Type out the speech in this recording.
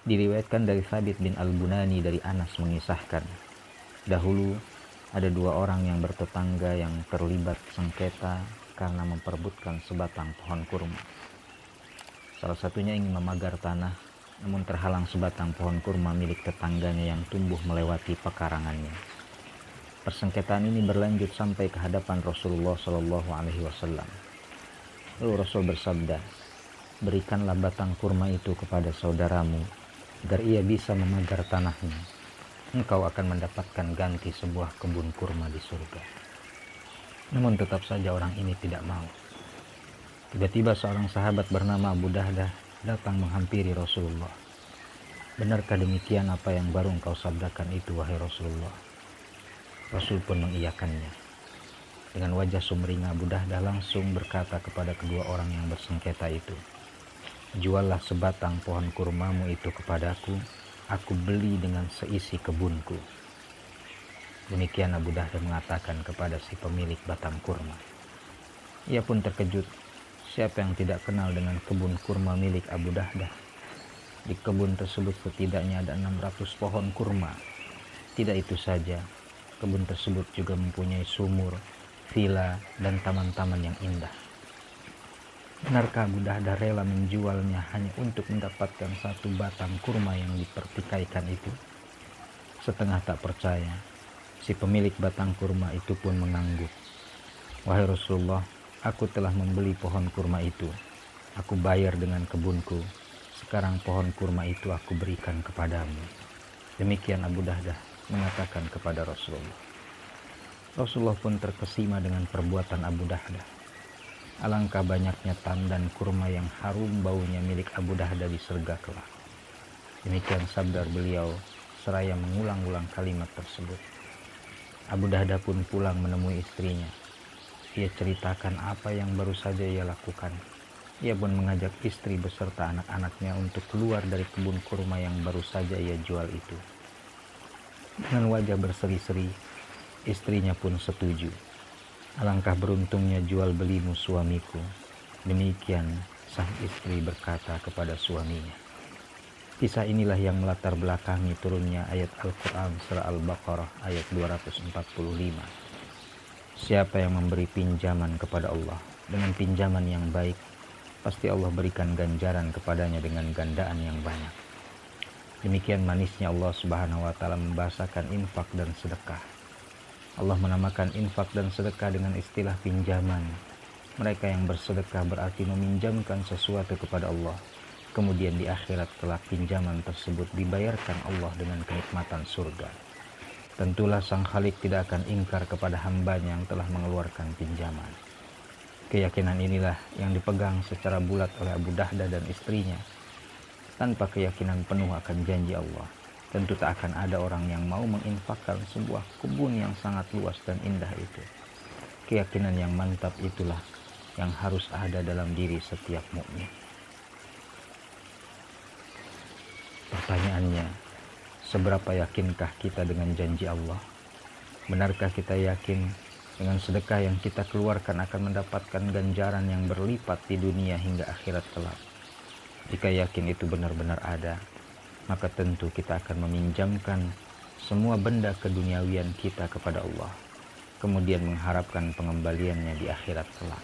Diriwayatkan dari Thabit bin Al-Bunani dari Anas mengisahkan, dahulu ada dua orang yang bertetangga yang terlibat sengketa karena memperebutkan sebatang pohon kurma. Salah satunya ingin memagar tanah, namun terhalang sebatang pohon kurma milik tetangganya yang tumbuh melewati pekarangannya. Persengketaan ini berlanjut sampai ke hadapan Rasulullah Shallallahu Alaihi Wasallam. Lalu Rasul bersabda, berikanlah batang kurma itu kepada saudaramu agar ia bisa memagar tanahnya. Engkau akan mendapatkan ganti sebuah kebun kurma di surga. Namun tetap saja orang ini tidak mau. Tiba-tiba seorang sahabat bernama Abu Dahdah datang menghampiri Rasulullah. Benarkah demikian apa yang baru engkau sabdakan itu, wahai Rasulullah? Rasul pun mengiyakannya. Dengan wajah sumringah, Abu Dahdah langsung berkata kepada kedua orang yang bersengketa itu, juallah sebatang pohon kurmamu itu kepadaku, aku beli dengan seisi kebunku. Demikian Abu Dahdah mengatakan kepada si pemilik batang kurma. Ia pun terkejut. Siapa yang tidak kenal dengan kebun kurma milik Abu Dahdah? Di kebun tersebut setidaknya ada 600 pohon kurma. Tidak itu saja, kebun tersebut juga mempunyai sumur, villa, dan taman-taman yang indah. Benarkah Abu Dahdah rela menjualnya hanya untuk mendapatkan satu batang kurma yang dipertikaikan itu? Setengah tak percaya, si pemilik batang kurma itu pun mengangguk. Wahai Rasulullah, aku telah membeli pohon kurma itu. Aku bayar dengan kebunku. Sekarang pohon kurma itu aku berikan kepadamu. Demikian Abu Dahdah mengatakan kepada Rasulullah. Rasulullah pun terkesima dengan perbuatan Abu Dahdah. Alangkah banyaknya tandan kurma yang harum baunya milik Abu Dahdah di surga kelak. Demikian sabda beliau seraya mengulang-ulang kalimat tersebut. Abu Dahdah pun pulang menemui istrinya. Ia ceritakan apa yang baru saja ia lakukan. Ia pun mengajak istri beserta anak-anaknya untuk keluar dari kebun kurma yang baru saja ia jual itu. Dengan wajah berseri-seri, istrinya pun setuju. Alangkah beruntungnya jual belimu suamiku. Demikian sang istri berkata kepada suaminya. Kisah inilah yang melatar belakangi turunnya ayat Al-Quran surah Al-Baqarah ayat 245. Siapa yang memberi pinjaman kepada Allah dengan pinjaman yang baik, pasti Allah berikan ganjaran kepadanya dengan gandaan yang banyak. Demikian manisnya Allah Subhanahu wa Ta'ala membahasakan infak dan sedekah. Allah menamakan infak dan sedekah dengan istilah pinjaman. Mereka yang bersedekah berarti meminjamkan sesuatu kepada Allah. Kemudian di akhirat kelak pinjaman tersebut dibayarkan Allah dengan kenikmatan surga. Tentulah Sang Khalik tidak akan ingkar kepada hambanya yang telah mengeluarkan pinjaman. Keyakinan inilah yang dipegang secara bulat oleh Abu Dahdah dan istrinya. Tanpa keyakinan penuh akan janji Allah, tentu tak akan ada orang yang mau menginfakkan sebuah kebun yang sangat luas dan indah itu. Keyakinan yang mantap itulah yang harus ada dalam diri setiap mukmin. Pertanyaannya, seberapa yakinkah kita dengan janji Allah? Benarkah kita yakin dengan sedekah yang kita keluarkan akan mendapatkan ganjaran yang berlipat di dunia hingga akhirat kelak? Jika yakin itu benar-benar ada, maka tentu kita akan meminjamkan semua benda keduniawian kita kepada Allah, kemudian mengharapkan pengembaliannya di akhirat kelak.